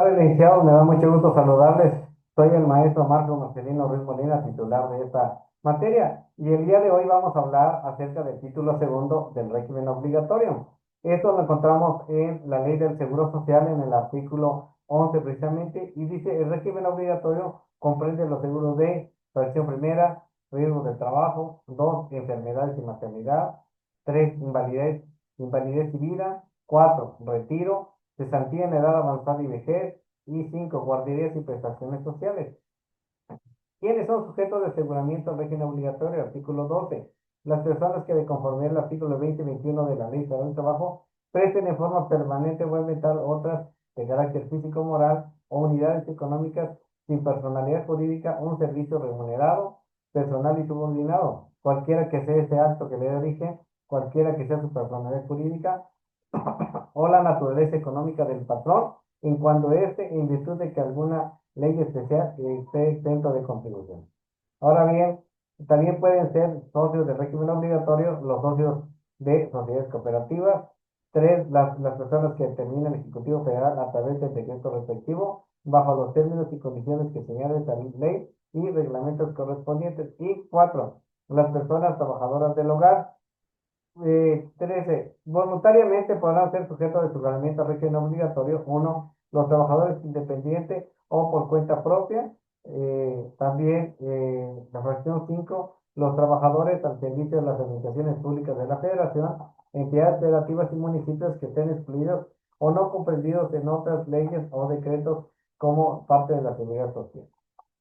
tardes, licenciados. Me da mucho gusto saludarles. Soy el maestro Marco Marcelino Ruiz Molina, titular de esta materia. Y el día de hoy vamos a hablar acerca del título segundo del régimen obligatorio. Esto lo encontramos en la Ley del Seguro Social en el artículo 11 precisamente. Y dice, el régimen obligatorio comprende los seguros de fracción primera, riesgo de trabajo; dos, enfermedades y maternidad; tres, invalidez y vida; cuatro, retiro; cesantía en edad avanzada y vejez; y cinco, guarderías y prestaciones sociales. ¿Quiénes son sujetos de aseguramiento al régimen obligatorio? Artículo 12. Las personas que de conformidad al artículo 20 y 21 de la Ley Federal del Trabajo presten en forma permanente o eventual otras de carácter físico, moral o unidades económicas sin personalidad jurídica un servicio remunerado, personal y subordinado, cualquiera que sea ese acto que le dé origen, cualquiera que sea su personalidad jurídica o la naturaleza económica del patrón, en cuanto éste, en virtud de que alguna ley especial esté exento de contribución. Ahora bien, también pueden ser socios del régimen obligatorio los socios de sociedades cooperativas; tres, las personas que determina el Ejecutivo Federal a través del decreto respectivo, bajo los términos y condiciones que señale esta ley y reglamentos correspondientes; y cuatro, las personas trabajadoras del hogar. 13. Voluntariamente podrán ser sujetos de aseguramiento al régimen obligatorio: uno, los trabajadores independientes o por cuenta propia. También la fracción 5, los trabajadores al servicio de las administraciones públicas de la Federación, entidades federativas y municipios que estén excluidos o no comprendidos en otras leyes o decretos como parte de la seguridad social.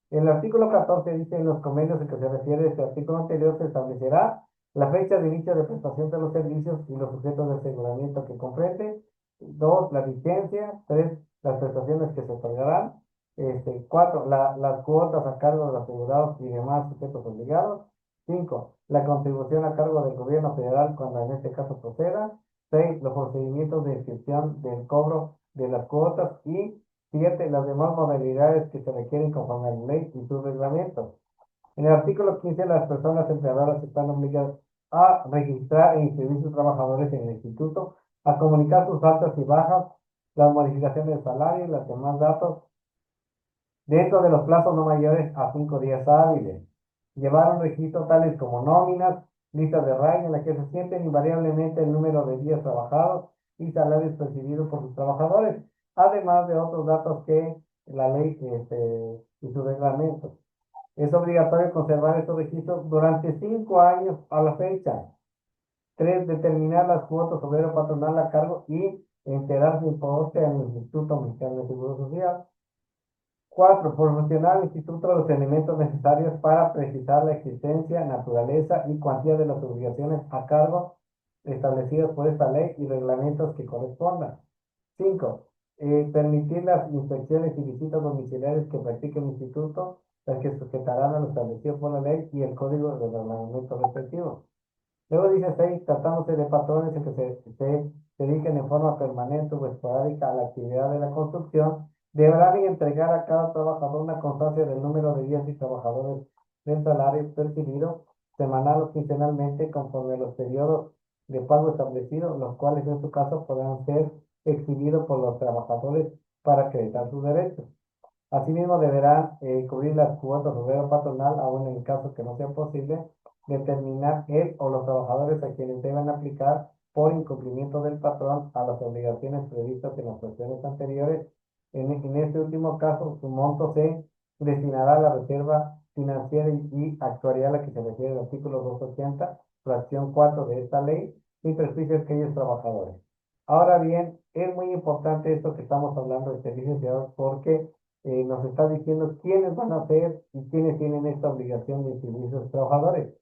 El artículo 14 dice: en los convenios en que se refiere este artículo anterior se establecerá la fecha de inicio de prestación de los servicios y los sujetos de aseguramiento que comprende. Dos, la vigencia. Tres, las prestaciones que se otorgarán. Cuatro, las cuotas a cargo de los asegurados y demás sujetos obligados. Cinco, la contribución a cargo del gobierno federal cuando en este caso proceda. Seis, los procedimientos de inscripción del cobro de las cuotas. Y siete, las demás modalidades que se requieren conforme a la ley y sus reglamentos. En el artículo 15, las personas empleadoras están obligadas a registrar e inscribir sus trabajadores en el instituto, a comunicar sus altas y bajas, las modificaciones de salario y los demás datos dentro de los plazos no mayores a 5 días hábiles. Llevar un registro tales como nóminas, listas de RAI en la que se sienten invariablemente el número de días trabajados y salarios percibidos por sus trabajadores, además de otros datos que la ley y sus reglamentos. Es obligatorio conservar estos registros durante 5 años a la fecha. Tres, determinar las cuotas obrero patronal a cargo y enterar su importe al Instituto Mexicano de Seguro Social. Cuatro, proporcionar al instituto los elementos necesarios para precisar la existencia, naturaleza y cuantía de las obligaciones a cargo establecidas por esta ley y reglamentos que correspondan. Cinco, permitir las inspecciones y visitas domiciliarias que practique el instituto, las que sujetarán a lo establecido por la ley y el código de reglamento respectivo. Luego dice 6, tratándose de patrones en que se dediquen en forma permanente o esporádica a la actividad de la construcción, deberán entregar a cada trabajador una constancia del número de días y trabajadores del salario percibido semanal o quincenalmente conforme a los periodos de pago establecidos, los cuales en su caso podrán ser exhibidos por los trabajadores para acreditar sus derechos. Asimismo, deberán cubrir las cuotas obrero patronal, aun en el caso que no sea posible determinar él o los trabajadores a quienes deben aplicar por incumplimiento del patrón a las obligaciones previstas en las cuestiones anteriores. En este último caso, su monto se destinará a la reserva financiera y actuarial a la que se refiere el artículo 280, fracción 4 de esta ley, sin perjuicio de aquellos trabajadores. Ahora bien, es muy importante esto que estamos hablando de servicios licenciados, porque nos está diciendo quiénes van a ser y quiénes tienen esta obligación de inscribir a sus trabajadores.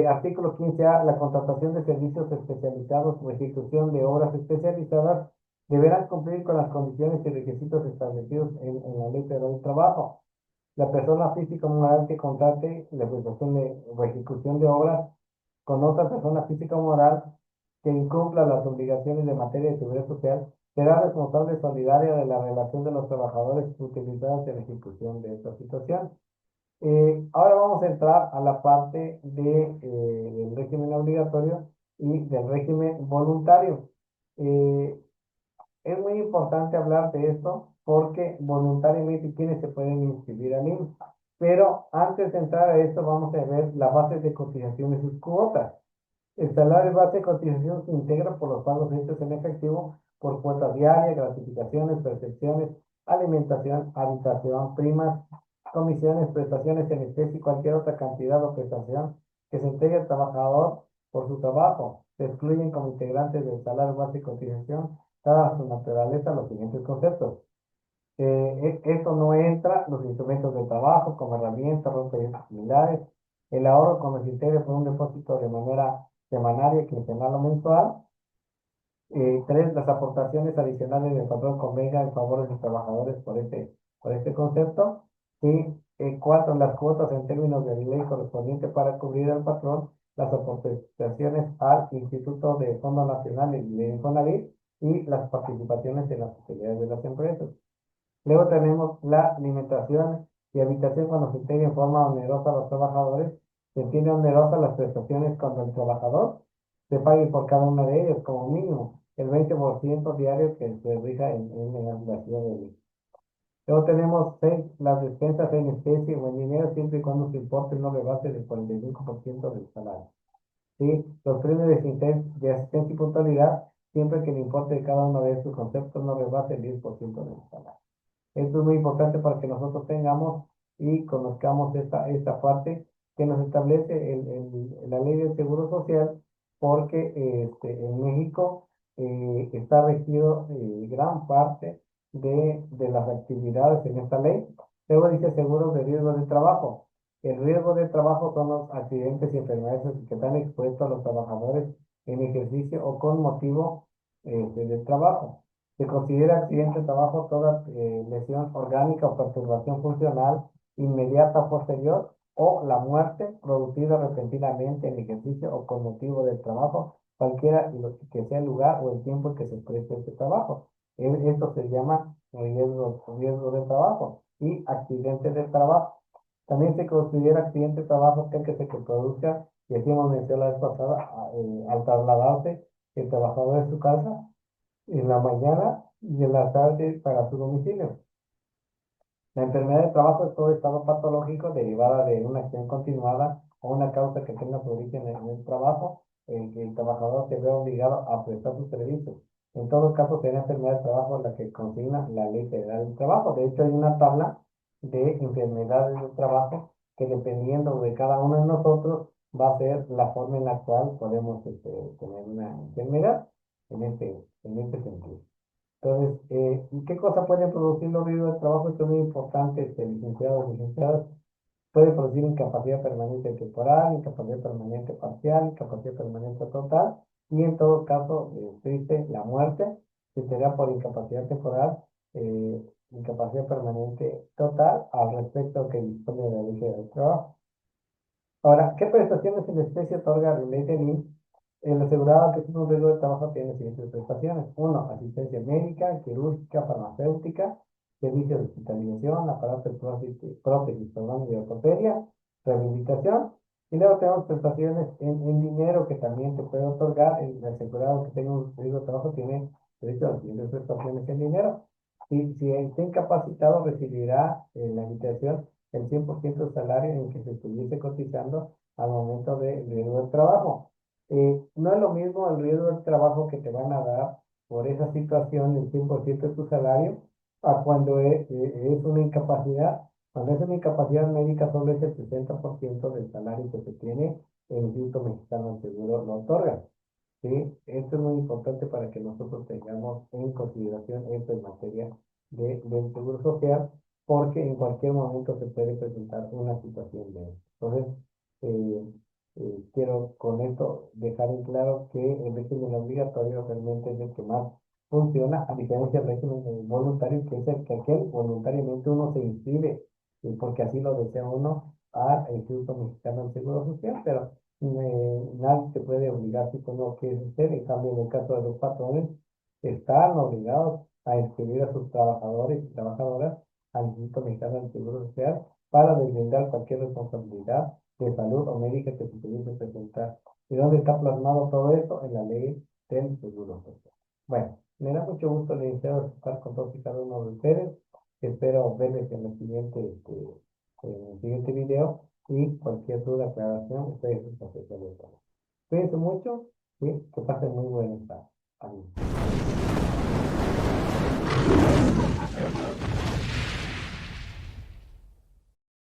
Artículo 15A, la contratación de servicios especializados o ejecución de obras especializadas deberán cumplir con las condiciones y requisitos establecidos en la Ley Federal del Trabajo. La persona física o moral que contrate la ejecución o ejecución de obras con otra persona física o moral que incumpla las obligaciones de materia de seguridad social será responsable solidaria de la relación de los trabajadores utilizados en la ejecución de esta situación. Ahora vamos a entrar a la parte del régimen obligatorio y del régimen voluntario. Eh, Es muy importante hablar de esto porque voluntariamente quienes se pueden inscribir al IMSS. Pero antes de entrar a esto, vamos a ver las bases de cotización y sus cuotas. El salario base de cotización se integra por los pagos hechos en efectivo por cuotas diarias, gratificaciones, percepciones, alimentación, habitación, primas, comisiones, prestaciones en especie y cualquier otra cantidad o prestación que se entregue al trabajador por su trabajo. Se excluyen como integrantes del salario base de cotización, dada su naturaleza, los siguientes conceptos. Esto no entra los instrumentos de trabajo como herramientas, ropa y similares. El ahorro cuando se integre por un depósito de manera semanaria, quincenal o mensual. Tres, las aportaciones adicionales del patrón convenga en favor de los trabajadores por este concepto. Y cuatro, las cuotas en términos de ley correspondiente para cubrir al patrón las aportaciones al Instituto de Fondo Nacional de Infonavit y las participaciones en las utilidades de las empresas. Luego tenemos la alimentación y habitación cuando se integra en forma onerosa a los trabajadores. Se entiende onerosa las prestaciones cuando el trabajador se pague por cada una de ellas, como mínimo, el 20% diario que se rija en la ciudad de Lima. Luego tenemos seis, las despensas en especie o en dinero, siempre y cuando su importe no rebase del 45% del salario. ¿Sí? Los premios de asistencia y puntualidad, siempre que el importe de cada uno de estos conceptos no rebase el 10% del salario. Esto es muy importante para que nosotros tengamos y conozcamos esta parte que nos establece la ley del Seguro Social, porque en México está regido gran parte de las actividades en esta ley. Luego dice seguros de riesgo de trabajo. El riesgo de trabajo son los accidentes y enfermedades que están expuestos a los trabajadores en ejercicio o con motivo del trabajo. Se considera accidente de trabajo toda lesión orgánica o perturbación funcional inmediata o posterior o la muerte producida repentinamente en ejercicio o con motivo del trabajo, cualquiera que sea el lugar o el tiempo en que se preste este trabajo. Esto se llama riesgo de trabajo y accidente de trabajo. También se considera accidente de trabajo aquel que se produzca, y así hemos mencionado la vez pasada, al trasladarse el trabajador de su casa en la mañana y en la tarde para su domicilio. La enfermedad de trabajo es todo estado patológico derivada de una acción continuada o una causa que tenga su origen en el trabajo, en que el trabajador se vea obligado a prestar sus servicios. En todo caso, será enfermedad de trabajo la que consigna la Ley Federal del Trabajo. De hecho, hay una tabla de enfermedades del trabajo que, dependiendo de cada uno de nosotros, va a ser la forma en la cual podemos tener una enfermedad en este sentido. Entonces, ¿qué cosa pueden producir los riesgos de trabajo? Esto es muy importante, licenciados y licenciadas. Puede producir incapacidad permanente temporal, incapacidad permanente parcial, incapacidad permanente total, y en todo caso, triste, la muerte, que será por incapacidad temporal, incapacidad permanente total, al respecto que dispone de la ley del trabajo. Ahora, ¿qué prestaciones en especie otorga la ley del IMSS? El asegurado que tiene un riesgo de trabajo tiene las siguientes prestaciones. Uno, asistencia médica, quirúrgica, farmacéutica, servicio de hospitalización, aparato de prótesis, perdón, de ortopedia, rehabilitación. Y luego tenemos prestaciones en dinero que también se puede otorgar. El asegurado que tenga un riesgo de trabajo tiene derecho a las siguientes prestaciones en dinero. Si está incapacitado, recibirá la invitación el 100% del salario en que se estuviese cotizando al momento del riesgo del trabajo. No es lo mismo el riesgo del trabajo que te van a dar por esa situación, el 100% de tu salario, a cuando es una incapacidad. Cuando es una incapacidad médica, solo es el 60% del salario que se tiene, el Instituto Mexicano del Seguro lo otorga. ¿Sí? Esto es muy importante para que nosotros tengamos en consideración esto en materia del seguro social, porque en cualquier momento se puede presentar una situación de esto. Entonces, eh, quiero con esto dejar en claro que el régimen obligatorio realmente es el que más funciona, a diferencia del régimen voluntario, que es el que aquel voluntariamente uno se inscribe, porque así lo desea uno, al Instituto Mexicano del Seguro Social, pero nadie te puede obligar si tú no quieres hacer. En cambio, en el caso de los patrones, están obligados a inscribir a sus trabajadores y trabajadoras al Instituto Mexicano del Seguro Social para deslindar cualquier responsabilidad de salud o médica que se pudiese presentar. ¿Y dónde está plasmado todo esto? En la ley del Seguro Social. Bueno, Me da mucho gusto, licenciado, estar con todos y cada uno de ustedes. Espero verles en el siguiente video y cualquier duda, aclaración, ustedes nos hacen. Cuídense mucho y que pasen muy buenas tardes. Adiós.